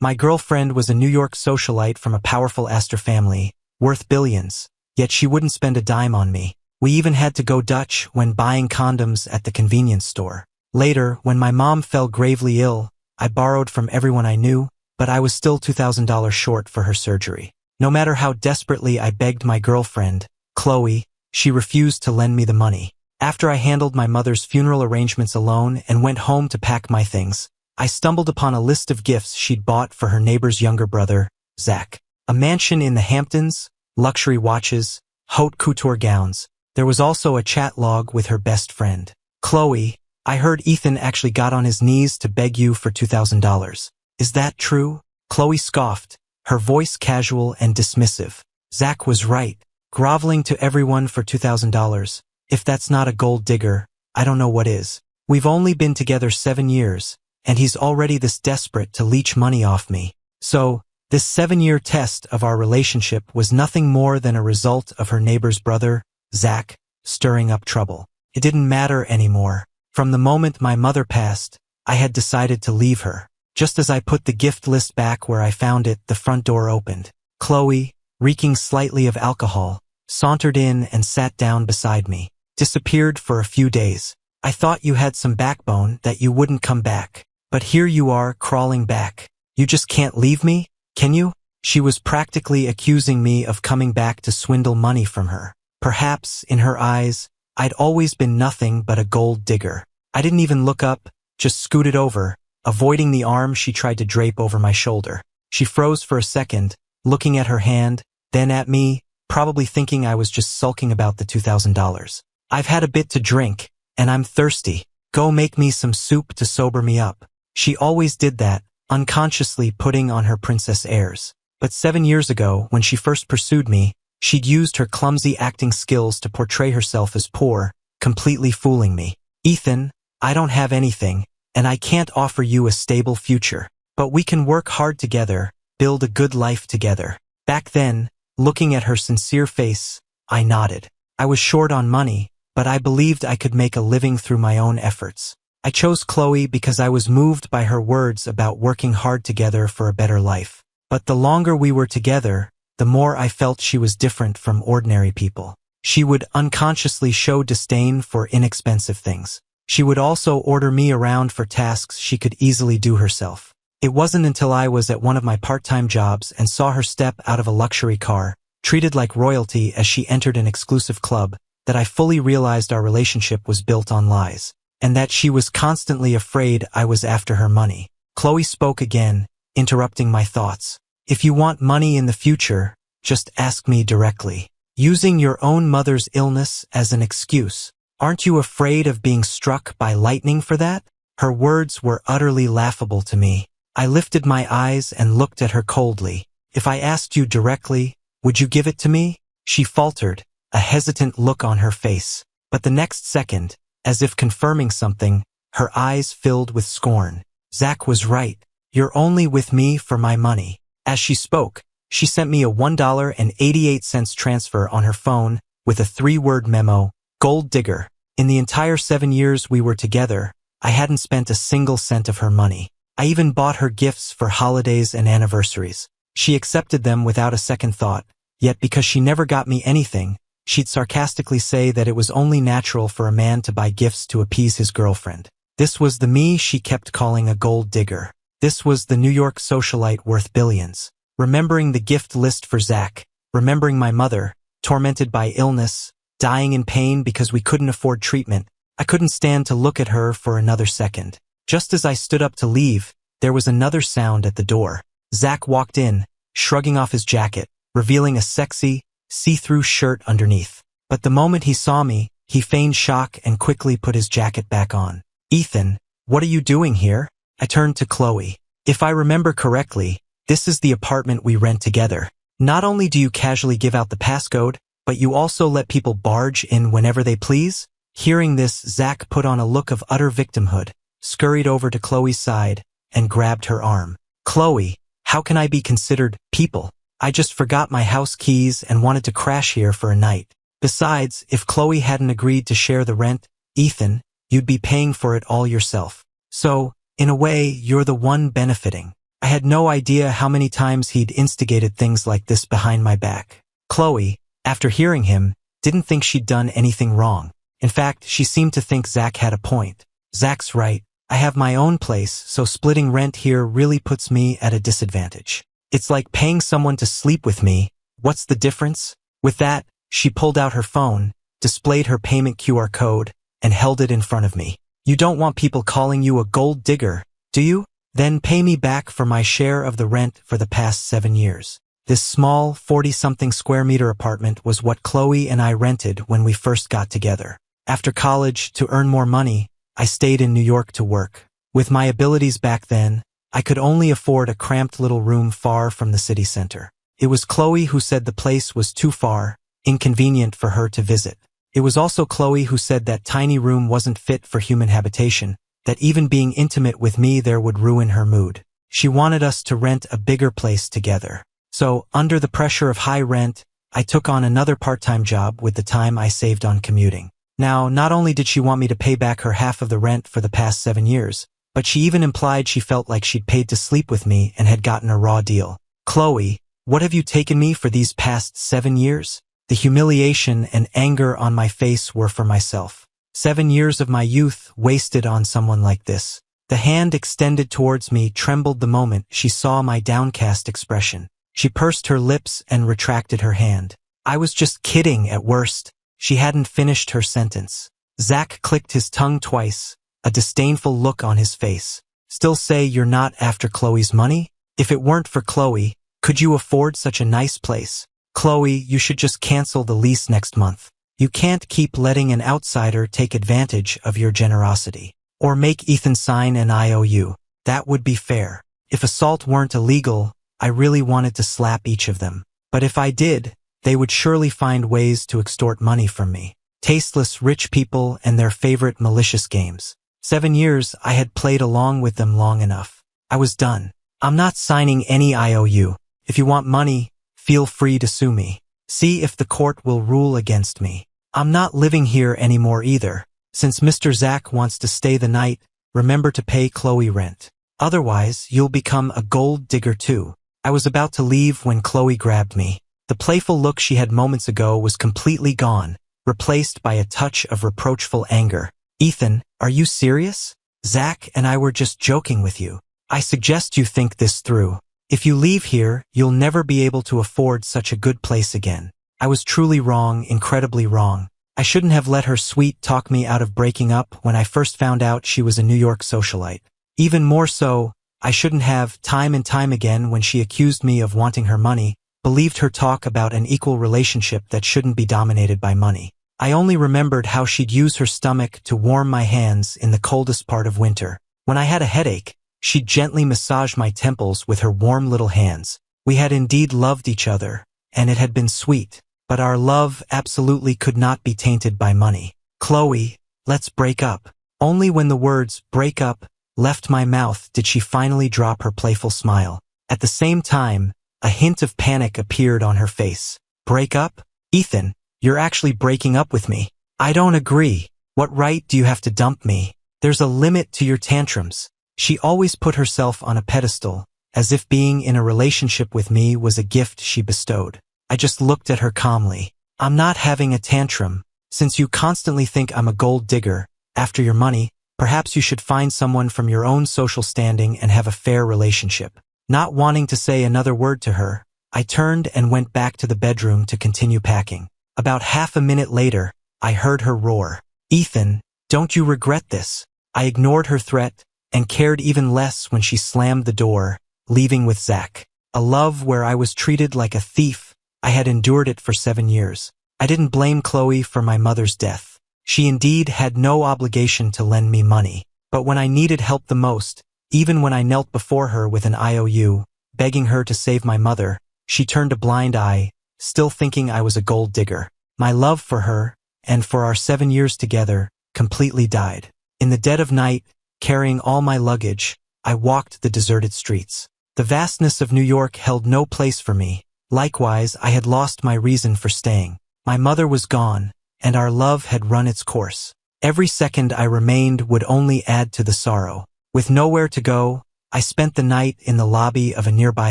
My girlfriend was a New York socialite from a powerful Astor family, worth billions, yet she wouldn't spend a dime on me. We even had to go Dutch when buying condoms at the convenience store. Later, when my mom fell gravely ill, I borrowed from everyone I knew, but I was still $2,000 short for her surgery. No matter how desperately I begged my girlfriend, Chloe, she refused to lend me the money. After I handled my mother's funeral arrangements alone and went home to pack my things, I stumbled upon a list of gifts she'd bought for her neighbor's younger brother, Zach. A mansion in the Hamptons, luxury watches, haute couture gowns. There was also a chat log with her best friend. Chloe, I heard Ethan actually got on his knees to beg you for $2,000. Is that true? Chloe scoffed, her voice casual and dismissive. Zach was right, groveling to everyone for $2,000. If that's not a gold digger, I don't know what is. We've only been together 7 years, and he's already this desperate to leech money off me. So, this 7-year test of our relationship was nothing more than a result of her neighbor's brother, Zach, stirring up trouble. It didn't matter anymore. From the moment my mother passed, I had decided to leave her. Just as I put the gift list back where I found it, the front door opened. Chloe, reeking slightly of alcohol, sauntered in and sat down beside me. Disappeared for a few days. I thought you had some backbone, that you wouldn't come back. But here you are, crawling back. You just can't leave me, can you? She was practically accusing me of coming back to swindle money from her. Perhaps, in her eyes, I'd always been nothing but a gold digger. I didn't even look up, just scooted over, avoiding the arm she tried to drape over my shoulder. She froze for a second, looking at her hand, then at me, probably thinking I was just sulking about the $2,000. I've had a bit to drink, and I'm thirsty. Go make me some soup to sober me up. She always did that, unconsciously putting on her princess airs. But 7 years ago, when she first pursued me, she'd used her clumsy acting skills to portray herself as poor, completely fooling me. Ethan, I don't have anything, and I can't offer you a stable future. But we can work hard together, build a good life together. Back then, looking at her sincere face, I nodded. I was short on money, but I believed I could make a living through my own efforts. I chose Chloe because I was moved by her words about working hard together for a better life. But the longer we were together, the more I felt she was different from ordinary people. She would unconsciously show disdain for inexpensive things. She would also order me around for tasks she could easily do herself. It wasn't until I was at one of my part-time jobs and saw her step out of a luxury car, treated like royalty as she entered an exclusive club, that I fully realized our relationship was built on lies, and that she was constantly afraid I was after her money. Chloe spoke again, interrupting my thoughts. If you want money in the future, just ask me directly. Using your own mother's illness as an excuse. Aren't you afraid of being struck by lightning for that? Her words were utterly laughable to me. I lifted my eyes and looked at her coldly. If I asked you directly, would you give it to me? She faltered, a hesitant look on her face. But the next second, as if confirming something, her eyes filled with scorn. Zach was right. You're only with me for my money. As she spoke, she sent me a $1.88 transfer on her phone with a 3-word memo, gold digger. In the entire 7 years we were together, I hadn't spent a single cent of her money. I even bought her gifts for holidays and anniversaries. She accepted them without a second thought, yet because she never got me anything, she'd sarcastically say that it was only natural for a man to buy gifts to appease his girlfriend. This was the me she kept calling a gold digger. This was the New York socialite worth billions. Remembering the gift list for Zach, remembering my mother, tormented by illness, dying in pain because we couldn't afford treatment, I couldn't stand to look at her for another second. Just as I stood up to leave, there was another sound at the door. Zach walked in, shrugging off his jacket, revealing a sexy, see-through shirt underneath. But the moment he saw me, he feigned shock and quickly put his jacket back on. Ethan, what are you doing here? I turned to Chloe. If I remember correctly, this is the apartment we rent together. Not only do you casually give out the passcode, but you also let people barge in whenever they please? Hearing this, Zach put on a look of utter victimhood, scurried over to Chloe's side, and grabbed her arm. Chloe, how can I be considered people? I just forgot my house keys and wanted to crash here for a night. Besides, if Chloe hadn't agreed to share the rent, Ethan, you'd be paying for it all yourself. So, in a way, you're the one benefiting. I had no idea how many times he'd instigated things like this behind my back. Chloe, after hearing him, didn't think she'd done anything wrong. In fact, she seemed to think Zach had a point. Zach's right. I have my own place, so splitting rent here really puts me at a disadvantage. It's like paying someone to sleep with me. What's the difference? With that, she pulled out her phone, displayed her payment QR code, and held it in front of me. You don't want people calling you a gold digger, do you? Then pay me back for my share of the rent for the past 7 years. This small, 40-something square meter apartment was what Chloe and I rented when we first got together. After college, to earn more money, I stayed in New York to work. With my abilities back then, I could only afford a cramped little room far from the city center. It was Chloe who said the place was too far, inconvenient for her to visit. It was also Chloe who said that tiny room wasn't fit for human habitation, that even being intimate with me there would ruin her mood. She wanted us to rent a bigger place together. So, under the pressure of high rent, I took on another part-time job with the time I saved on commuting. Now, not only did she want me to pay back her half of the rent for the past 7 years, but she even implied she felt like she'd paid to sleep with me and had gotten a raw deal. Chloe, what have you taken me for these past 7 years? The humiliation and anger on my face were for myself. 7 years of my youth wasted on someone like this. The hand extended towards me trembled the moment she saw my downcast expression. She pursed her lips and retracted her hand. I was just kidding at worst. She hadn't finished her sentence. Zach clicked his tongue twice, a disdainful look on his face. Still say you're not after Chloe's money? If it weren't for Chloe, could you afford such a nice place? Chloe, you should just cancel the lease next month. You can't keep letting an outsider take advantage of your generosity. Or make Ethan sign an IOU. That would be fair. If assault weren't illegal, I really wanted to slap each of them. But if I did, they would surely find ways to extort money from me. Tasteless rich people and their favorite malicious games. 7 years I had played along with them long enough. I was done. I'm not signing any IOU. If you want money, feel free to sue me. See if the court will rule against me. I'm not living here anymore either. Since Mr. Zach wants to stay the night, remember to pay Chloe rent. Otherwise, you'll become a gold digger too. I was about to leave when Chloe grabbed me. The playful look she had moments ago was completely gone, replaced by a touch of reproachful anger. Ethan, are you serious? Zach and I were just joking with you. I suggest you think this through. If you leave here, you'll never be able to afford such a good place again. I was truly wrong, incredibly wrong. I shouldn't have let her sweet talk me out of breaking up when I first found out she was a New York socialite. Even more so, I shouldn't have, time and time again when she accused me of wanting her money, believed her talk about an equal relationship that shouldn't be dominated by money. I only remembered how she'd use her stomach to warm my hands in the coldest part of winter. When I had a headache, she'd gently massage my temples with her warm little hands. We had indeed loved each other, and it had been sweet, but our love absolutely could not be tainted by money. Chloe, let's break up. Only when the words, break up, left my mouth did she finally drop her playful smile. At the same time, a hint of panic appeared on her face. Break up? Ethan, you're actually breaking up with me. I don't agree. What right do you have to dump me? There's a limit to your tantrums. She always put herself on a pedestal, as if being in a relationship with me was a gift she bestowed. I just looked at her calmly. I'm not having a tantrum. Since you constantly think I'm a gold digger, after your money, perhaps you should find someone from your own social standing and have a fair relationship. Not wanting to say another word to her, I turned and went back to the bedroom to continue packing. About half a minute later, I heard her roar. Ethan, don't you regret this? I ignored her threat and cared even less when she slammed the door, leaving with Zach. A love where I was treated like a thief. I had endured it for 7 years. I didn't blame Chloe for my mother's death. She indeed had no obligation to lend me money. But when I needed help the most, even when I knelt before her with an IOU, begging her to save my mother, she turned a blind eye, still thinking I was a gold digger. My love for her, and for our 7 years together, completely died. In the dead of night, carrying all my luggage, I walked the deserted streets. The vastness of New York held no place for me. Likewise, I had lost my reason for staying. My mother was gone, and our love had run its course. Every second I remained would only add to the sorrow. With nowhere to go, I spent the night in the lobby of a nearby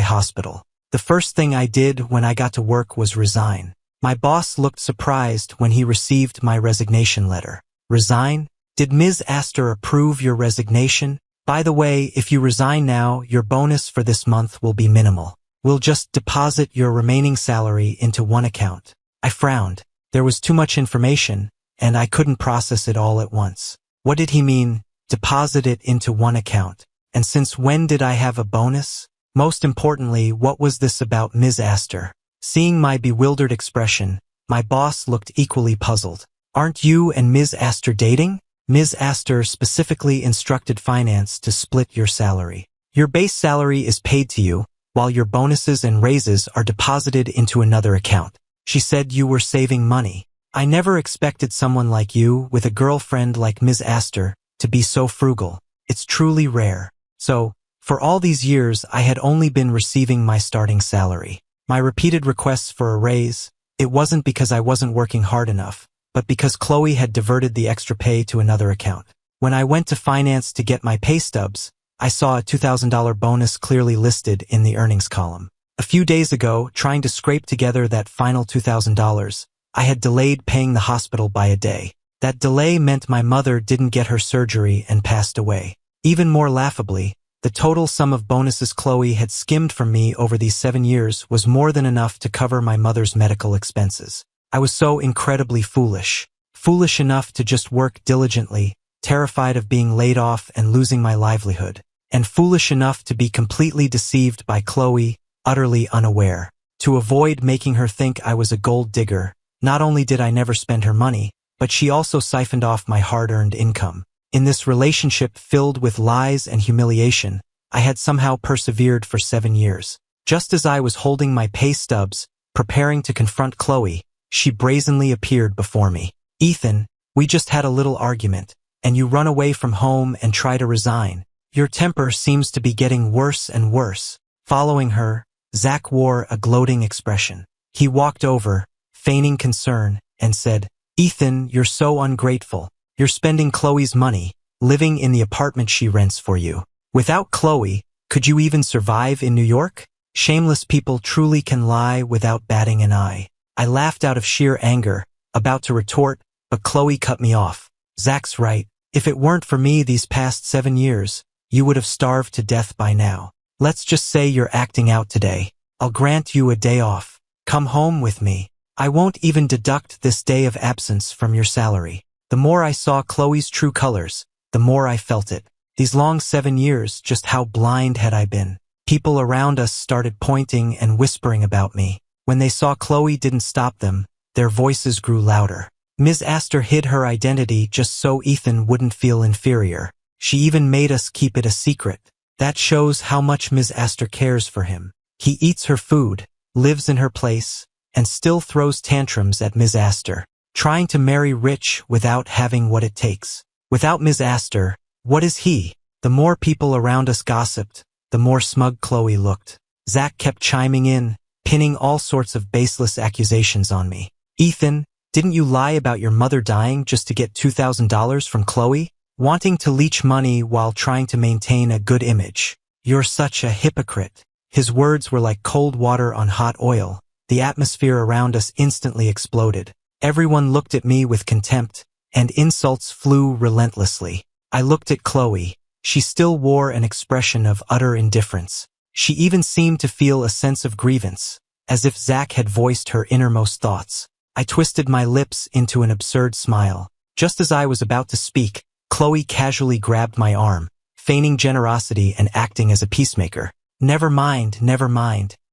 hospital. The first thing I did when I got to work was resign. My boss looked surprised when he received my resignation letter. Resign? Did Ms. Astor approve your resignation? By the way, if you resign now, your bonus for this month will be minimal. We'll just deposit your remaining salary into one account. I frowned. There was too much information, and I couldn't process it all at once. What did he mean, deposit it into one account? And since when did I have a bonus? Most importantly, what was this about Ms. Astor? Seeing my bewildered expression, my boss looked equally puzzled. Aren't you and Ms. Astor dating? Ms. Astor specifically instructed finance to split your salary. Your base salary is paid to you, while your bonuses and raises are deposited into another account. She said you were saving money. I never expected someone like you, with a girlfriend like Ms. Astor, to be so frugal. It's truly rare. So, for all these years, I had only been receiving my starting salary. My repeated requests for a raise, it wasn't because I wasn't working hard enough, but because Chloe had diverted the extra pay to another account. When I went to finance to get my pay stubs, I saw a $2,000 bonus clearly listed in the earnings column. A few days ago, trying to scrape together that final $2,000, I had delayed paying the hospital by a day. That delay meant my mother didn't get her surgery and passed away. Even more laughably, the total sum of bonuses Chloe had skimmed from me over these 7 years was more than enough to cover my mother's medical expenses. I was so incredibly foolish. Foolish enough to just work diligently, terrified of being laid off and losing my livelihood. And foolish enough to be completely deceived by Chloe, utterly unaware. To avoid making her think I was a gold digger, not only did I never spend her money, but she also siphoned off my hard-earned income. In this relationship filled with lies and humiliation, I had somehow persevered for 7 years. Just as I was holding my pay stubs, preparing to confront Chloe, she brazenly appeared before me. Ethan, we just had a little argument, and you run away from home and try to resign. Your temper seems to be getting worse and worse. Following her, Zach wore a gloating expression. He walked over, feigning concern, and said, Ethan, you're so ungrateful. You're spending Chloe's money, living in the apartment she rents for you. Without Chloe, could you even survive in New York? Shameless people truly can lie without batting an eye. I laughed out of sheer anger, about to retort, but Chloe cut me off. Zach's right. If it weren't for me these past 7 years, you would have starved to death by now. Let's just say you're acting out today. I'll grant you a day off. Come home with me. I won't even deduct this day of absence from your salary. The more I saw Chloe's true colors, the more I felt it. These long 7 years, just how blind had I been? People around us started pointing and whispering about me. When they saw Chloe didn't stop them, their voices grew louder. Ms. Astor hid her identity just so Ethan wouldn't feel inferior. She even made us keep it a secret. That shows how much Ms. Astor cares for him. He eats her food, lives in her place, and still throws tantrums at Ms. Astor, trying to marry rich without having what it takes. Without Ms. Astor, what is he? The more people around us gossiped, the more smug Chloe looked. Zach kept chiming in, pinning all sorts of baseless accusations on me. Ethan, didn't you lie about your mother dying just to get $2,000 from Chloe? Wanting to leech money while trying to maintain a good image. You're such a hypocrite. His words were like cold water on hot oil. The atmosphere around us instantly exploded. Everyone looked at me with contempt, and insults flew relentlessly. I looked at Chloe. She still wore an expression of utter indifference. She even seemed to feel a sense of grievance, as if Zach had voiced her innermost thoughts. I twisted my lips into an absurd smile. Just as I was about to speak, Chloe casually grabbed my arm, feigning generosity and acting as a peacemaker. Never mind.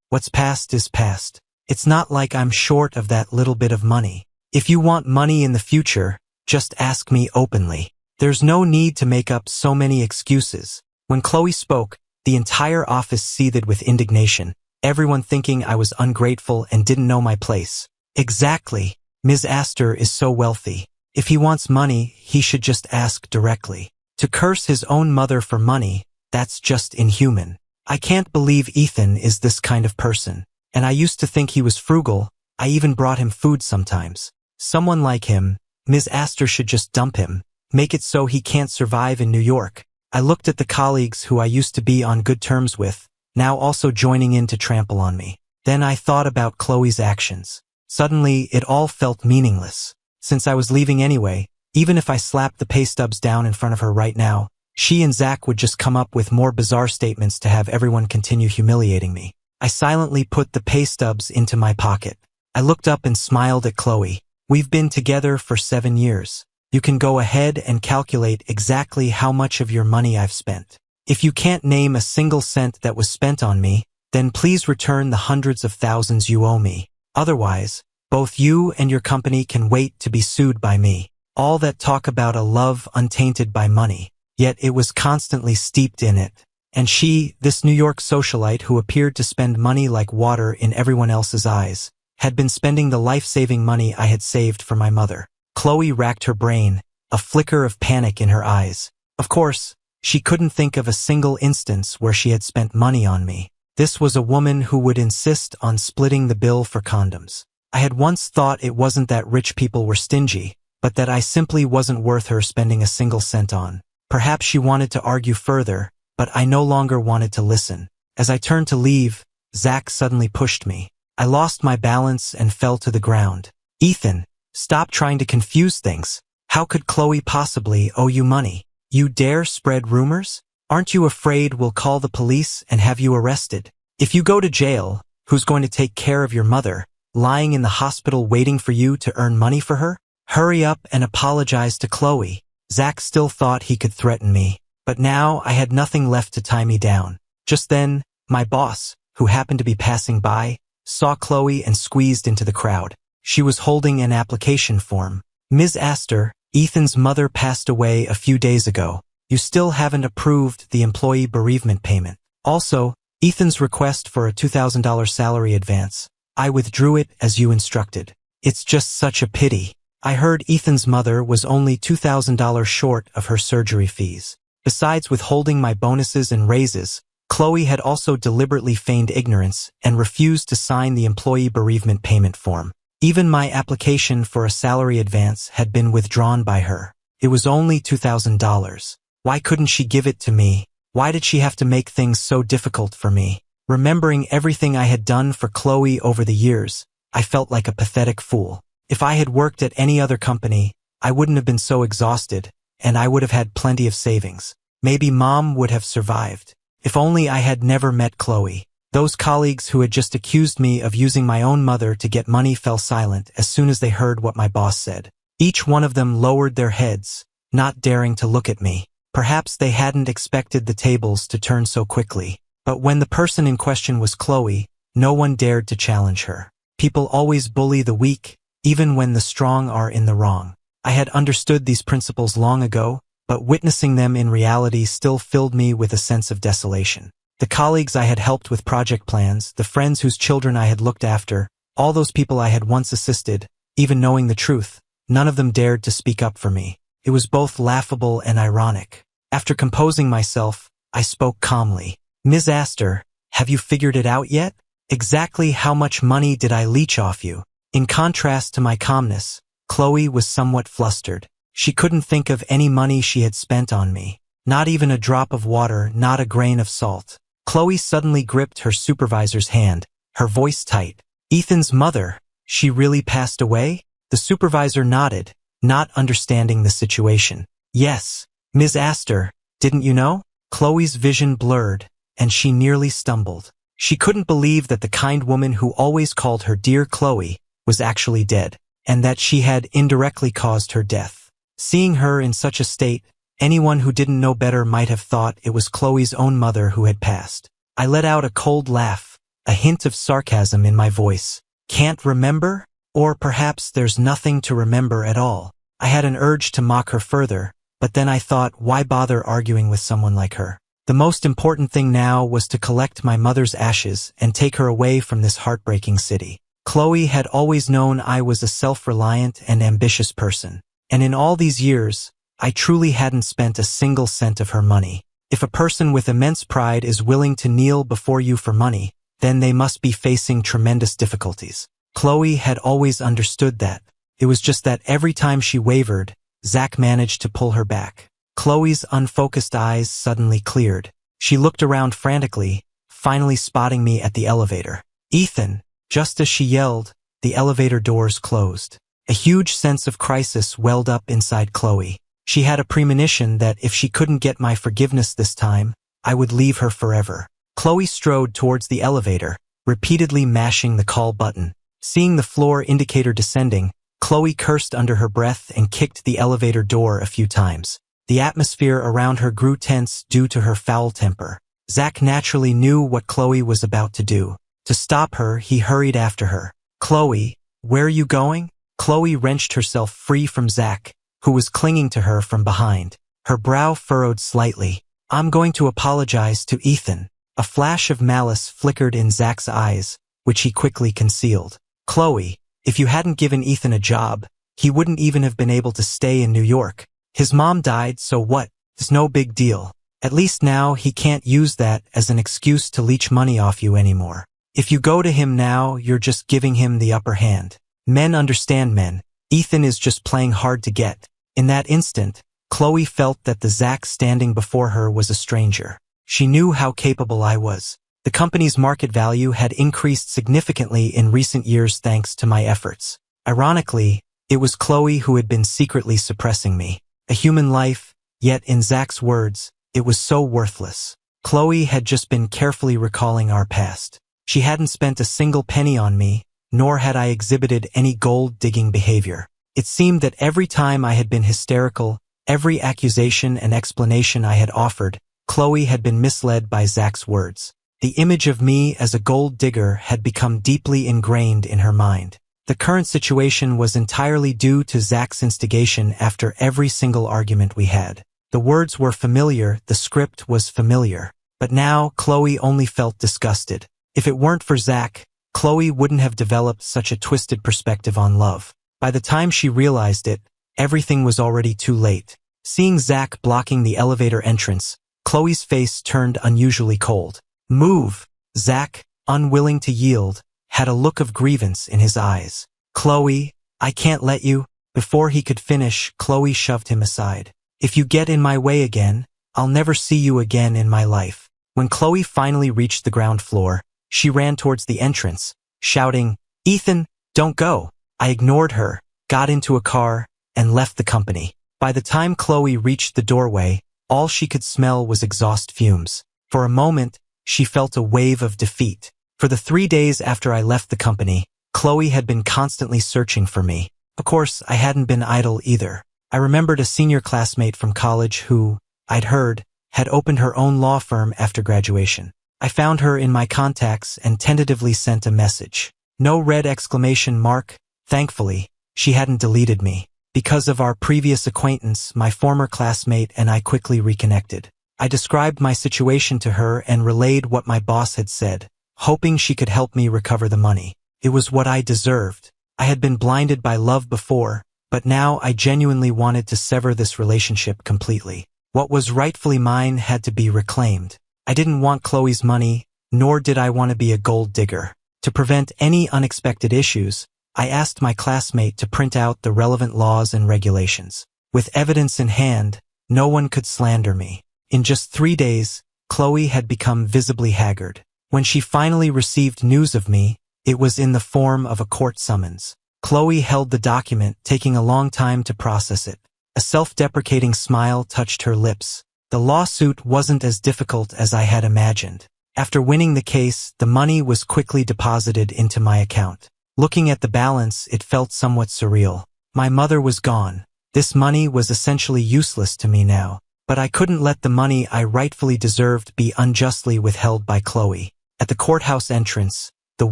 What's past is past. It's not like I'm short of that little bit of money. If you want money in the future, just ask me openly. There's no need to make up so many excuses. When Chloe spoke, the entire office seethed with indignation, everyone thinking I was ungrateful and didn't know my place. Exactly. Ms. Astor is so wealthy. If he wants money, he should just ask directly. To curse his own mother for money, that's just inhuman. I can't believe Ethan is this kind of person. And I used to think he was frugal. I even brought him food sometimes. Someone like him, Ms. Astor should just dump him, make it so he can't survive in New York. I looked at the colleagues who I used to be on good terms with, now also joining in to trample on me. Then I thought about Chloe's actions. Suddenly, it all felt meaningless. Since I was leaving anyway, even if I slapped the pay stubs down in front of her right now, she and Zach would just come up with more bizarre statements to have everyone continue humiliating me. I silently put the pay stubs into my pocket. I looked up and smiled at Chloe. We've been together for 7 years. You can go ahead and calculate exactly how much of your money I've spent. If you can't name a single cent that was spent on me, then please return the hundreds of thousands you owe me. Otherwise, both you and your company can wait to be sued by me. All that talk about a love untainted by money, yet it was constantly steeped in it. And she, this New York socialite who appeared to spend money like water in everyone else's eyes, had been spending the life-saving money I had saved for my mother. Chloe racked her brain, a flicker of panic in her eyes. Of course, she couldn't think of a single instance where she had spent money on me. This was a woman who would insist on splitting the bill for condoms. I had once thought it wasn't that rich people were stingy, but that I simply wasn't worth her spending a single cent on. Perhaps she wanted to argue further, but I no longer wanted to listen. As I turned to leave, Zach suddenly pushed me. I lost my balance and fell to the ground. Ethan, stop trying to confuse things. How could Chloe possibly owe you money? You dare spread rumors? Aren't you afraid we'll call the police and have you arrested? If you go to jail, who's going to take care of your mother, lying in the hospital waiting for you to earn money for her? Hurry up and apologize to Chloe. Zach still thought he could threaten me, but now I had nothing left to tie me down. Just then, my boss, who happened to be passing by, saw Chloe and squeezed into the crowd. She was holding an application form. Ms. Astor, Ethan's mother passed away a few days ago. You still haven't approved the employee bereavement payment. Also, Ethan's request for a $2,000 salary advance. I withdrew it as you instructed. It's just such a pity. I heard Ethan's mother was only $2,000 short of her surgery fees. Besides withholding my bonuses and raises, Chloe had also deliberately feigned ignorance and refused to sign the employee bereavement payment form. Even my application for a salary advance had been withdrawn by her. It was only $2,000. Why couldn't she give it to me? Why did she have to make things so difficult for me? Remembering everything I had done for Chloe over the years, I felt like a pathetic fool. If I had worked at any other company, I wouldn't have been so exhausted, and I would have had plenty of savings. Maybe Mom would have survived. If only I had never met Chloe. Those colleagues who had just accused me of using my own mother to get money fell silent as soon as they heard what my boss said. Each one of them lowered their heads, not daring to look at me. Perhaps they hadn't expected the tables to turn so quickly. But when the person in question was Chloe, no one dared to challenge her. People always bully the weak, even when the strong are in the wrong. I had understood these principles long ago, but witnessing them in reality still filled me with a sense of desolation. The colleagues I had helped with project plans, the friends whose children I had looked after, all those people I had once assisted, even knowing the truth, none of them dared to speak up for me. It was both laughable and ironic. After composing myself, I spoke calmly. Ms. Astor, have you figured it out yet? Exactly how much money did I leech off you? In contrast to my calmness, Chloe was somewhat flustered. She couldn't think of any money she had spent on me. Not even a drop of water, not a grain of salt. Chloe suddenly gripped her supervisor's hand, her voice tight. Ethan's mother, she really passed away? The supervisor nodded, not understanding the situation. Yes, Ms. Astor, didn't you know? Chloe's vision blurred, and she nearly stumbled. She couldn't believe that the kind woman who always called her dear Chloe was actually dead, and that she had indirectly caused her death. Seeing her in such a state, anyone who didn't know better might have thought it was Chloe's own mother who had passed. I let out a cold laugh, a hint of sarcasm in my voice. Can't remember? Or perhaps there's nothing to remember at all. I had an urge to mock her further, but then I thought, why bother arguing with someone like her? The most important thing now was to collect my mother's ashes and take her away from this heartbreaking city. Chloe had always known I was a self-reliant and ambitious person, and in all these years, I truly hadn't spent a single cent of her money. If a person with immense pride is willing to kneel before you for money, then they must be facing tremendous difficulties. Chloe had always understood that. It was just that every time she wavered, Zach managed to pull her back. Chloe's unfocused eyes suddenly cleared. She looked around frantically, finally spotting me at the elevator. "Ethan!" Just as she yelled, the elevator doors closed. A huge sense of crisis welled up inside Chloe. She had a premonition that if she couldn't get my forgiveness this time, I would leave her forever. Chloe strode towards the elevator, repeatedly mashing the call button. Seeing the floor indicator descending, Chloe cursed under her breath and kicked the elevator door a few times. The atmosphere around her grew tense due to her foul temper. Zach naturally knew what Chloe was about to do. To stop her, he hurried after her. "Chloe, where are you going?" Chloe wrenched herself free from Zach, who was clinging to her from behind. Her brow furrowed slightly. "I'm going to apologize to Ethan." A flash of malice flickered in Zach's eyes, which he quickly concealed. "Chloe, if you hadn't given Ethan a job, he wouldn't even have been able to stay in New York. His mom died, so what? It's no big deal. At least now he can't use that as an excuse to leech money off you anymore. If you go to him now, you're just giving him the upper hand. Men understand men. Ethan is just playing hard to get." In that instant, Chloe felt that the Zach standing before her was a stranger. She knew how capable I was. The company's market value had increased significantly in recent years thanks to my efforts. Ironically, it was Chloe who had been secretly suppressing me. A human life, yet in Zach's words, it was so worthless. Chloe had just been carefully recalling our past. She hadn't spent a single penny on me, nor had I exhibited any gold-digging behavior. It seemed that every time I had been hysterical, every accusation and explanation I had offered, Chloe had been misled by Zach's words. The image of me as a gold digger had become deeply ingrained in her mind. The current situation was entirely due to Zach's instigation after every single argument we had. The words were familiar, the script was familiar. But now, Chloe only felt disgusted. If it weren't for Zach, Chloe wouldn't have developed such a twisted perspective on love. By the time she realized it, everything was already too late. Seeing Zach blocking the elevator entrance, Chloe's face turned unusually cold. "Move!" Zach, unwilling to yield, had a look of grievance in his eyes. "Chloe, I can't let you." Before he could finish, Chloe shoved him aside. "If you get in my way again, I'll never see you again in my life." When Chloe finally reached the ground floor, she ran towards the entrance, shouting, "Ethan, don't go." I ignored her, got into a car, and left the company. By the time Chloe reached the doorway, all she could smell was exhaust fumes. For a moment, she felt a wave of defeat. For the 3 days after I left the company, Chloe had been constantly searching for me. Of course, I hadn't been idle either. I remembered a senior classmate from college who, I'd heard, had opened her own law firm after graduation. I found her in my contacts and tentatively sent a message. No red exclamation mark. Thankfully, she hadn't deleted me. Because of our previous acquaintance, my former classmate and I quickly reconnected. I described my situation to her and relayed what my boss had said, hoping she could help me recover the money. It was what I deserved. I had been blinded by love before, but now I genuinely wanted to sever this relationship completely. What was rightfully mine had to be reclaimed. I didn't want Chloe's money, nor did I want to be a gold digger. To prevent any unexpected issues, I asked my classmate to print out the relevant laws and regulations. With evidence in hand, no one could slander me. In just 3 days, Chloe had become visibly haggard. When she finally received news of me, it was in the form of a court summons. Chloe held the document, taking a long time to process it. A self-deprecating smile touched her lips. The lawsuit wasn't as difficult as I had imagined. After winning the case, the money was quickly deposited into my account. Looking at the balance, it felt somewhat surreal. My mother was gone. This money was essentially useless to me now. But I couldn't let the money I rightfully deserved be unjustly withheld by Chloe. At the courthouse entrance, the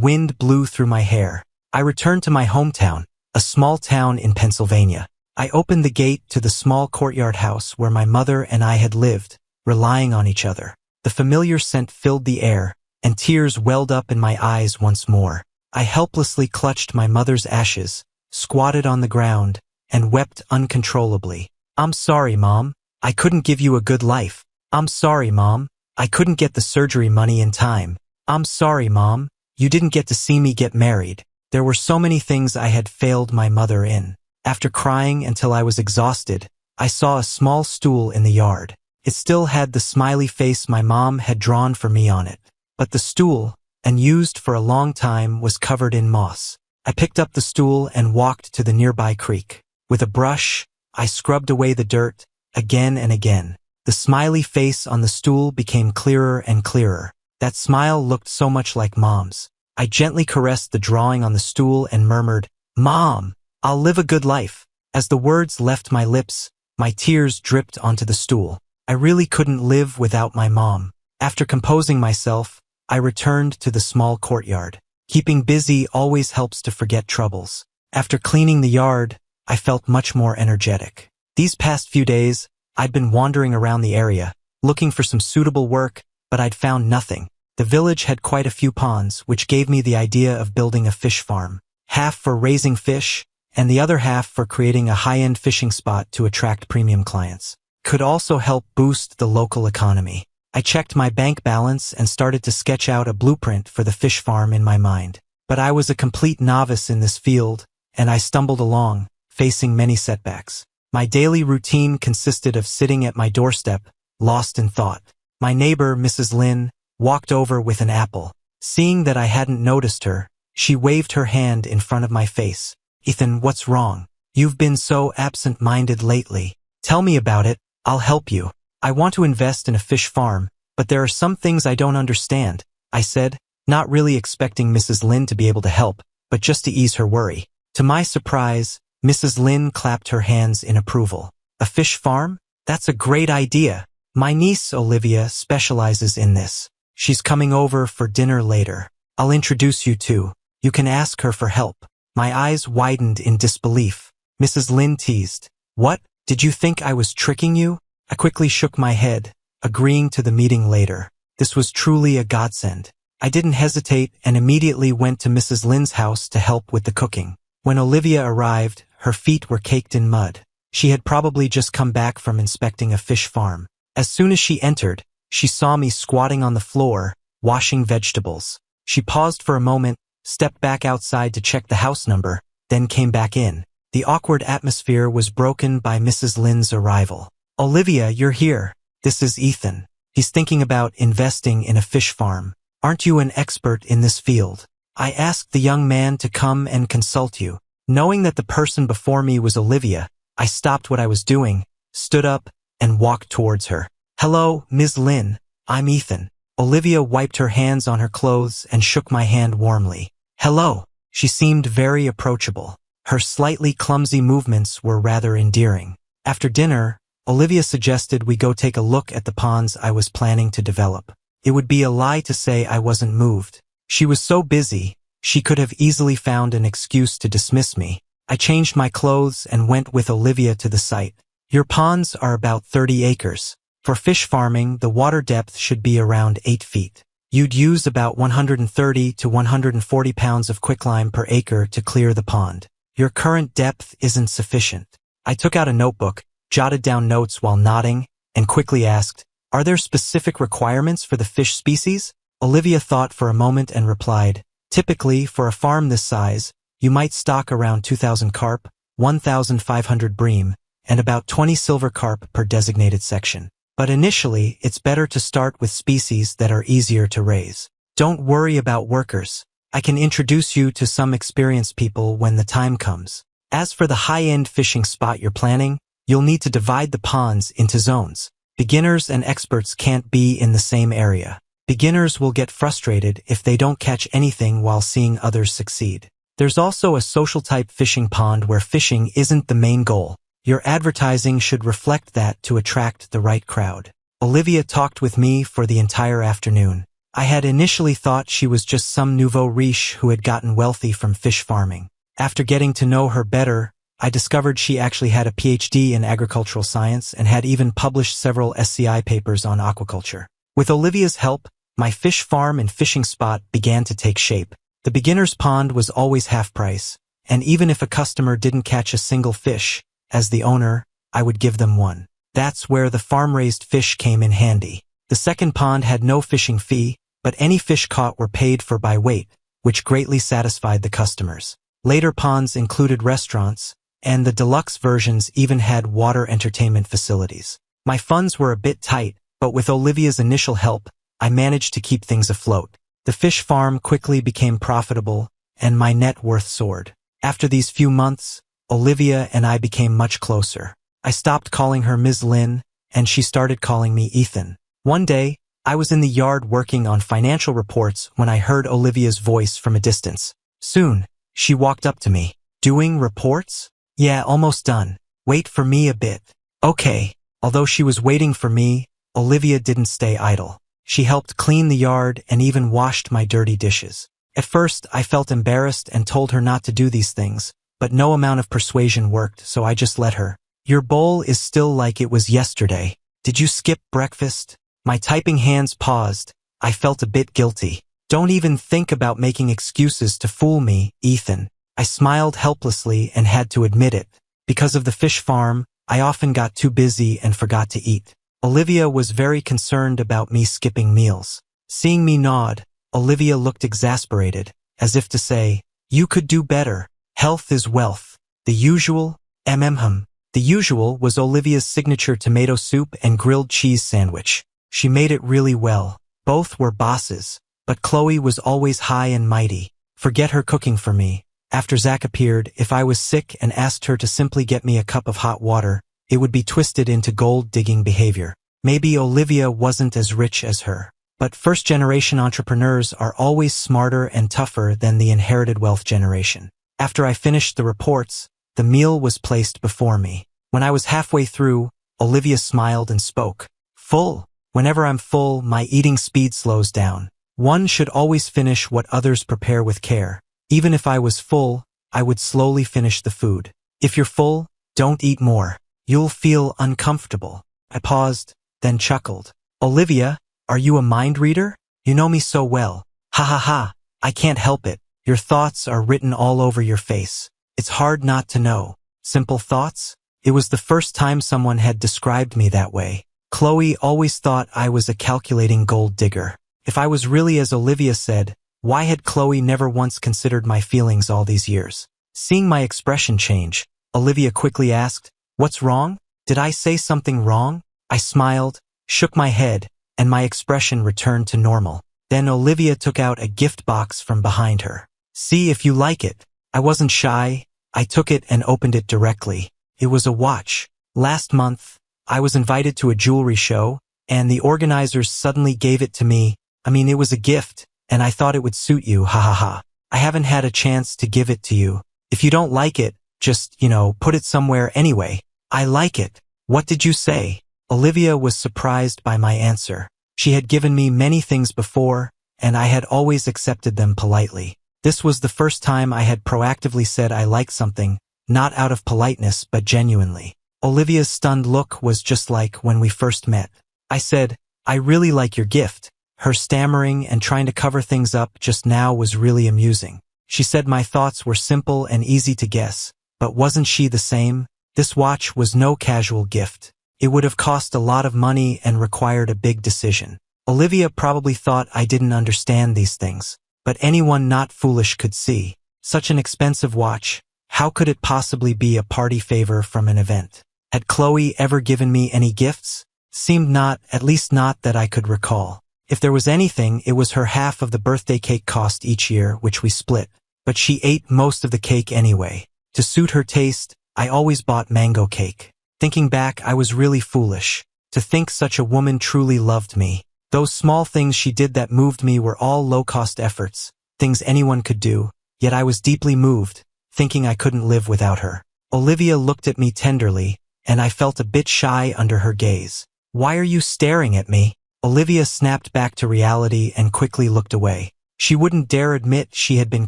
wind blew through my hair. I returned to my hometown, a small town in Pennsylvania. I opened the gate to the small courtyard house where my mother and I had lived, relying on each other. The familiar scent filled the air, and tears welled up in my eyes once more. I helplessly clutched my mother's ashes, squatted on the ground, and wept uncontrollably. "I'm sorry, Mom. I couldn't give you a good life. I'm sorry, Mom. I couldn't get the surgery money in time. I'm sorry, Mom. You didn't get to see me get married." There were so many things I had failed my mother in. After crying until I was exhausted, I saw a small stool in the yard. It still had the smiley face my mom had drawn for me on it. But the stool, unused for a long time, was covered in moss. I picked up the stool and walked to the nearby creek. With a brush, I scrubbed away the dirt, again and again. The smiley face on the stool became clearer and clearer. That smile looked so much like Mom's. I gently caressed the drawing on the stool and murmured, "Mom, I'll live a good life." As the words left my lips, my tears dripped onto the stool. I really couldn't live without my mom. After composing myself, I returned to the small courtyard. Keeping busy always helps to forget troubles. After cleaning the yard, I felt much more energetic. These past few days, I'd been wandering around the area, looking for some suitable work, but I'd found nothing. The village had quite a few ponds, which gave me the idea of building a fish farm. Half for raising fish, and the other half for creating a high-end fishing spot to attract premium clients. Could also help boost the local economy. I checked my bank balance and started to sketch out a blueprint for the fish farm in my mind. But I was a complete novice in this field, and I stumbled along, facing many setbacks. My daily routine consisted of sitting at my doorstep, lost in thought. My neighbor, Mrs. Lin, walked over with an apple. Seeing that I hadn't noticed her, she waved her hand in front of my face. "Ethan, what's wrong? You've been so absent-minded lately. Tell me about it, I'll help you. I want to invest in a fish farm, but there are some things I don't understand," I said, not really expecting Mrs. Lin to be able to help, but just to ease her worry. To my surprise, Mrs. Lin clapped her hands in approval. "A fish farm? That's a great idea. My niece, Olivia, specializes in this. She's coming over for dinner later. I'll introduce you to. You can ask her for help." My eyes widened in disbelief. Mrs. Lin teased, "What? Did you think I was tricking you?" I quickly shook my head, agreeing to the meeting later. This was truly a godsend. I didn't hesitate and immediately went to Mrs. Lin's house to help with the cooking. When Olivia arrived, her feet were caked in mud. She had probably just come back from inspecting a fish farm. As soon as she entered, she saw me squatting on the floor, washing vegetables. She paused for a moment, stepped back outside to check the house number, then came back in. The awkward atmosphere was broken by Mrs. Lin's arrival. "Olivia, you're here. This is Ethan. He's thinking about investing in a fish farm. Aren't you an expert in this field? I asked the young man to come and consult you." Knowing that the person before me was Olivia, I stopped what I was doing, stood up, and walked towards her. "Hello, Ms. Lin. I'm Ethan." Olivia wiped her hands on her clothes and shook my hand warmly. "Hello." She seemed very approachable. Her slightly clumsy movements were rather endearing. After dinner, Olivia suggested we go take a look at the ponds I was planning to develop. It would be a lie to say I wasn't moved. She was so busy, she could have easily found an excuse to dismiss me. I changed my clothes and went with Olivia to the site. "Your ponds are about 30 acres. For fish farming, the water depth should be around 8 feet. You'd use about 130 to 140 pounds of quicklime per acre to clear the pond. Your current depth isn't sufficient." I took out a notebook, jotted down notes while nodding, and quickly asked, "Are there specific requirements for the fish species?" Olivia thought for a moment and replied, "Typically, for a farm this size, you might stock around 2,000 carp, 1,500 bream, and about 20 silver carp per designated section. But initially, it's better to start with species that are easier to raise. Don't worry about workers. I can introduce you to some experienced people when the time comes. As for the high-end fishing spot you're planning, you'll need to divide the ponds into zones. Beginners and experts can't be in the same area. Beginners will get frustrated if they don't catch anything while seeing others succeed. There's also a social-type fishing pond where fishing isn't the main goal. Your advertising should reflect that to attract the right crowd." Olivia talked with me for the entire afternoon. I had initially thought she was just some nouveau riche who had gotten wealthy from fish farming. After getting to know her better, I discovered she actually had a PhD in agricultural science and had even published several SCI papers on aquaculture. With Olivia's help, my fish farm and fishing spot began to take shape. The beginner's pond was always half price, and even if a customer didn't catch a single fish, as the owner, I would give them one. That's where the farm-raised fish came in handy. The second pond had no fishing fee, but any fish caught were paid for by weight, which greatly satisfied the customers. Later ponds included restaurants, and the deluxe versions even had water entertainment facilities. My funds were a bit tight, but with Olivia's initial help, I managed to keep things afloat. The fish farm quickly became profitable, and my net worth soared. After these few months, Olivia and I became much closer. I stopped calling her Ms. Lin, and she started calling me Ethan. One day, I was in the yard working on financial reports when I heard Olivia's voice from a distance. Soon, she walked up to me. Doing reports? Yeah, almost done. Wait for me a bit. Okay. Although she was waiting for me, Olivia didn't stay idle. She helped clean the yard and even washed my dirty dishes. At first, I felt embarrassed and told her not to do these things, but no amount of persuasion worked, so I just let her. Your bowl is still like it was yesterday. Did you skip breakfast? My typing hands paused. I felt a bit guilty. Don't even think about making excuses to fool me, Ethan. I smiled helplessly and had to admit it. Because of the fish farm, I often got too busy and forgot to eat. Olivia was very concerned about me skipping meals. Seeing me nod, Olivia looked exasperated, as if to say, you could do better. Health is wealth. The usual? The usual was Olivia's signature tomato soup and grilled cheese sandwich. She made it really well. Both were bosses, but Chloe was always high and mighty. Forget her cooking for me. After Zach appeared, if I was sick and asked her to simply get me a cup of hot water, it would be twisted into gold-digging behavior. Maybe Olivia wasn't as rich as her. But first-generation entrepreneurs are always smarter and tougher than the inherited wealth generation. After I finished the reports, the meal was placed before me. When I was halfway through, Olivia smiled and spoke. Full. Whenever I'm full, my eating speed slows down. One should always finish what others prepare with care. Even if I was full, I would slowly finish the food. If you're full, don't eat more. You'll feel uncomfortable. I paused, then chuckled. Olivia, are you a mind reader? You know me so well. Ha ha ha. I can't help it. Your thoughts are written all over your face. It's hard not to know. Simple thoughts? It was the first time someone had described me that way. Chloe always thought I was a calculating gold digger. If I was really as Olivia said, why had Chloe never once considered my feelings all these years? Seeing my expression change, Olivia quickly asked, what's wrong? Did I say something wrong? I smiled, shook my head, and my expression returned to normal. Then Olivia took out a gift box from behind her. See if you like it. I wasn't shy. I took it and opened it directly. It was a watch. Last month, I was invited to a jewelry show, and the organizers suddenly gave it to me. It was a gift, and I thought it would suit you, ha ha ha. I haven't had a chance to give it to you. If you don't like it, just, put it somewhere anyway. I like it. What did you say? Olivia was surprised by my answer. She had given me many things before, and I had always accepted them politely. This was the first time I had proactively said I liked something, not out of politeness but genuinely. Olivia's stunned look was just like when we first met. I said, I really like your gift. Her stammering and trying to cover things up just now was really amusing. She said my thoughts were simple and easy to guess, but wasn't she the same? This watch was no casual gift. It would have cost a lot of money and required a big decision. Olivia probably thought I didn't understand these things, but anyone not foolish could see. Such an expensive watch, how could it possibly be a party favor from an event? Had Chloe ever given me any gifts? Seemed not, at least not that I could recall. If there was anything, it was her half of the birthday cake cost each year, which we split. But she ate most of the cake anyway. To suit her taste, I always bought mango cake. Thinking back, I was really foolish. To think such a woman truly loved me. Those small things she did that moved me were all low-cost efforts, things anyone could do, yet I was deeply moved, thinking I couldn't live without her. Olivia looked at me tenderly, and I felt a bit shy under her gaze. Why are you staring at me? Olivia snapped back to reality and quickly looked away. She wouldn't dare admit she had been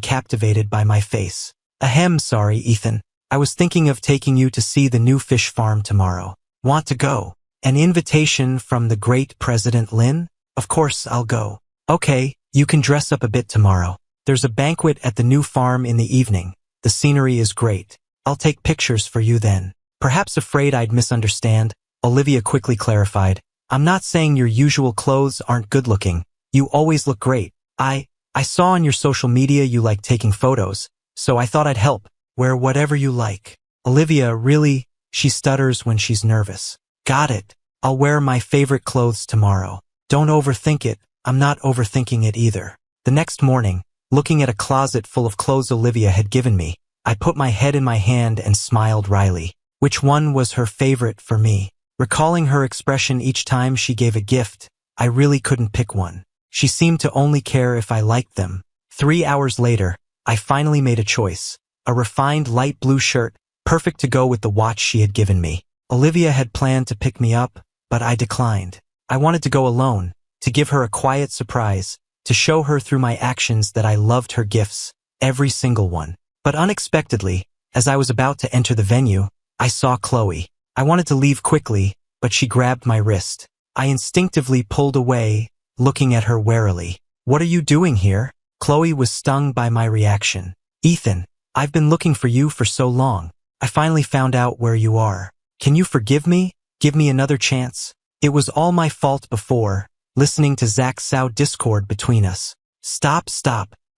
captivated by my face. Ahem, sorry, Ethan. I was thinking of taking you to see the new fish farm tomorrow. Want to go? An invitation from the great President Lin? Of course I'll go. Okay, you can dress up a bit tomorrow. There's a banquet at the new farm in the evening. The scenery is great. I'll take pictures for you then. Perhaps afraid I'd misunderstand, Olivia quickly clarified. I'm not saying your usual clothes aren't good-looking. You always look great. I saw on your social media you like taking photos, so I thought I'd help. Wear whatever you like. Olivia, really? She stutters when she's nervous. Got it. I'll wear my favorite clothes tomorrow. Don't overthink it. I'm not overthinking it either. The next morning, looking at a closet full of clothes Olivia had given me, I put my head in my hand and smiled wryly. Which one was her favorite for me? Recalling her expression each time she gave a gift, I really couldn't pick one. She seemed to only care if I liked them. 3 hours later, I finally made a choice. A refined light blue shirt, perfect to go with the watch she had given me. Olivia had planned to pick me up, but I declined. I wanted to go alone, to give her a quiet surprise, to show her through my actions that I loved her gifts, every single one. But unexpectedly, as I was about to enter the venue, I saw Chloe. I wanted to leave quickly, but she grabbed my wrist. I instinctively pulled away, looking at her warily. What are you doing here? Chloe was stung by my reaction. Ethan, I've been looking for you for so long. I finally found out where you are. Can you forgive me? Give me another chance? It was all my fault before, listening to Zach's sow discord between us. Stop.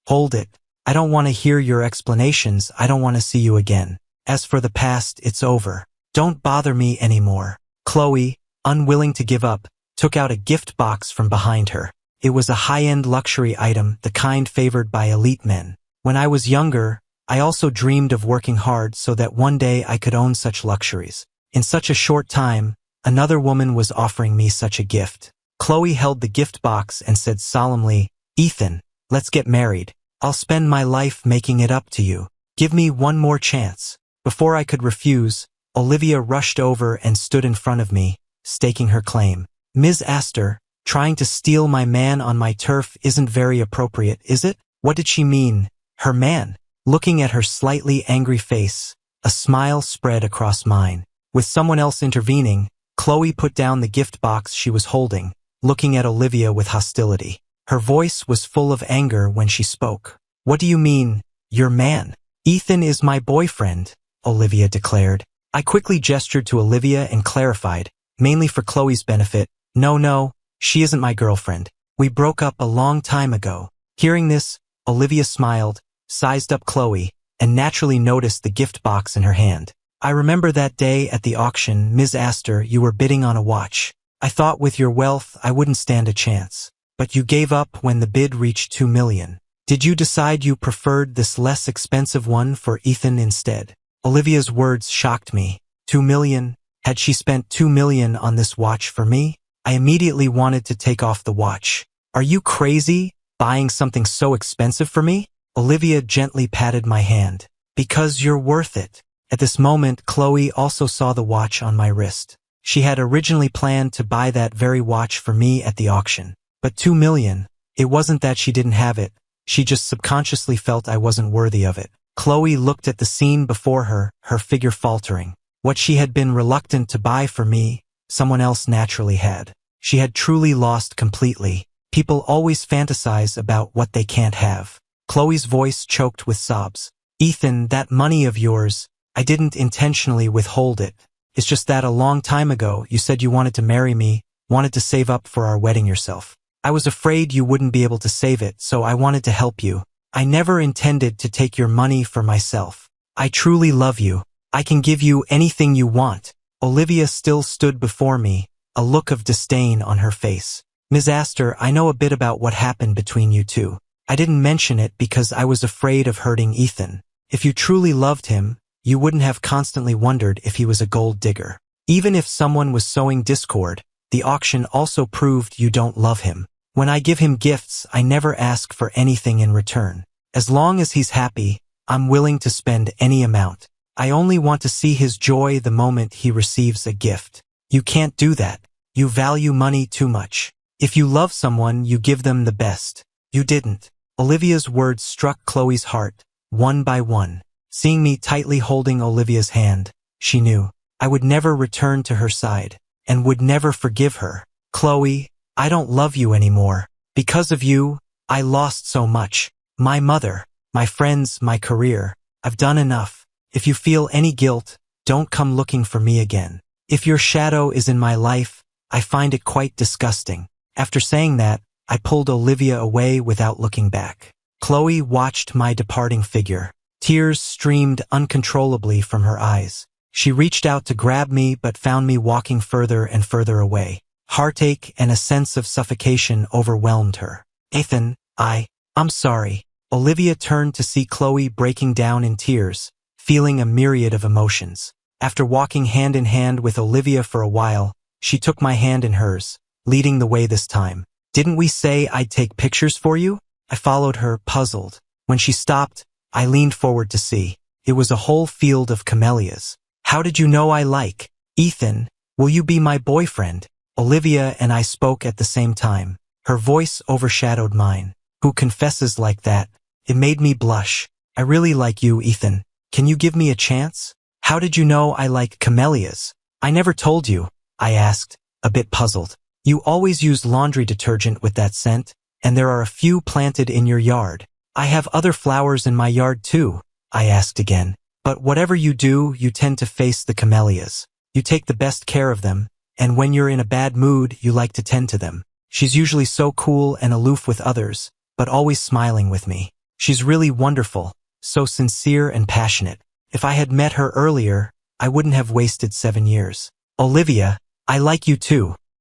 Hold it. I don't want to hear your explanations. I don't want to see you again. As for the past, it's over. Don't bother me anymore. Chloe, unwilling to give up, took out a gift box from behind her. It was a high-end luxury item, the kind favored by elite men. When I was younger, I also dreamed of working hard so that one day I could own such luxuries. In such a short time, another woman was offering me such a gift. Chloe held the gift box and said solemnly, Ethan, let's get married. I'll spend my life making it up to you. Give me one more chance. Before I could refuse, Olivia rushed over and stood in front of me, staking her claim. Ms. Astor, trying to steal my man on my turf isn't very appropriate, is it? What did she mean? Her man? Looking at her slightly angry face, a smile spread across mine. With someone else intervening, Chloe put down the gift box she was holding, looking at Olivia with hostility. Her voice was full of anger when she spoke. What do you mean, your man? Ethan is my boyfriend, Olivia declared. I quickly gestured to Olivia and clarified, mainly for Chloe's benefit, no, she isn't my girlfriend. We broke up a long time ago. Hearing this, Olivia smiled, sized up Chloe, and naturally noticed the gift box in her hand. I remember that day at the auction, Ms. Astor, you were bidding on a watch. I thought with your wealth I wouldn't stand a chance. But you gave up when the bid reached $2 million. Did you decide you preferred this less expensive one for Ethan instead? Olivia's words shocked me. $2 million? Had she spent $2 million on this watch for me? I immediately wanted to take off the watch. Are you crazy? Buying something so expensive for me? Olivia gently patted my hand. Because you're worth it. At this moment, Chloe also saw the watch on my wrist. She had originally planned to buy that very watch for me at the auction. But $2 million, it wasn't that she didn't have it. She just subconsciously felt I wasn't worthy of it. Chloe looked at the scene before her, her figure faltering. What she had been reluctant to buy for me, someone else naturally had. She had truly lost completely. People always fantasize about what they can't have. Chloe's voice choked with sobs. Ethan, that money of yours, I didn't intentionally withhold it. It's just that a long time ago, you said you wanted to marry me, wanted to save up for our wedding yourself. I was afraid you wouldn't be able to save it, so I wanted to help you. I never intended to take your money for myself. I truly love you. I can give you anything you want. Olivia still stood before me, a look of disdain on her face. Ms. Astor, I know a bit about what happened between you two. I didn't mention it because I was afraid of hurting Ethan. If you truly loved him, you wouldn't have constantly wondered if he was a gold digger. Even if someone was sowing discord, the auction also proved you don't love him. When I give him gifts, I never ask for anything in return. As long as he's happy, I'm willing to spend any amount. I only want to see his joy the moment he receives a gift. You can't do that. You value money too much. If you love someone, you give them the best. You didn't. Olivia's words struck Chloe's heart, one by one. Seeing me tightly holding Olivia's hand, she knew I would never return to her side, and would never forgive her. Chloe, I don't love you anymore. Because of you, I lost so much. My mother, my friends, my career. I've done enough. If you feel any guilt, don't come looking for me again. If your shadow is in my life, I find it quite disgusting. After saying that, I pulled Olivia away without looking back. Chloe watched my departing figure. Tears streamed uncontrollably from her eyes. She reached out to grab me but found me walking further and further away. Heartache and a sense of suffocation overwhelmed her. Ethan, I'm sorry. Olivia turned to see Chloe breaking down in tears, feeling a myriad of emotions. After walking hand in hand with Olivia for a while, she took my hand in hers, leading the way this time. Didn't we say I'd take pictures for you? I followed her, puzzled. When she stopped, I leaned forward to see. It was a whole field of camellias. How did you know I like? Ethan, will you be my boyfriend? Olivia and I spoke at the same time. Her voice overshadowed mine. Who confesses like that? It made me blush. I really like you, Ethan. Can you give me a chance? How did you know I like camellias? I never told you, I asked, a bit puzzled. You always use laundry detergent with that scent, and there are a few planted in your yard. I have other flowers in my yard too, I asked again. But whatever you do, you tend to face the camellias. You take the best care of them, and when you're in a bad mood, you like to tend to them. She's usually so cool and aloof with others, but always smiling with me. She's really wonderful, so sincere and passionate. If I had met her earlier, I wouldn't have wasted 7 years. Olivia, I like you too.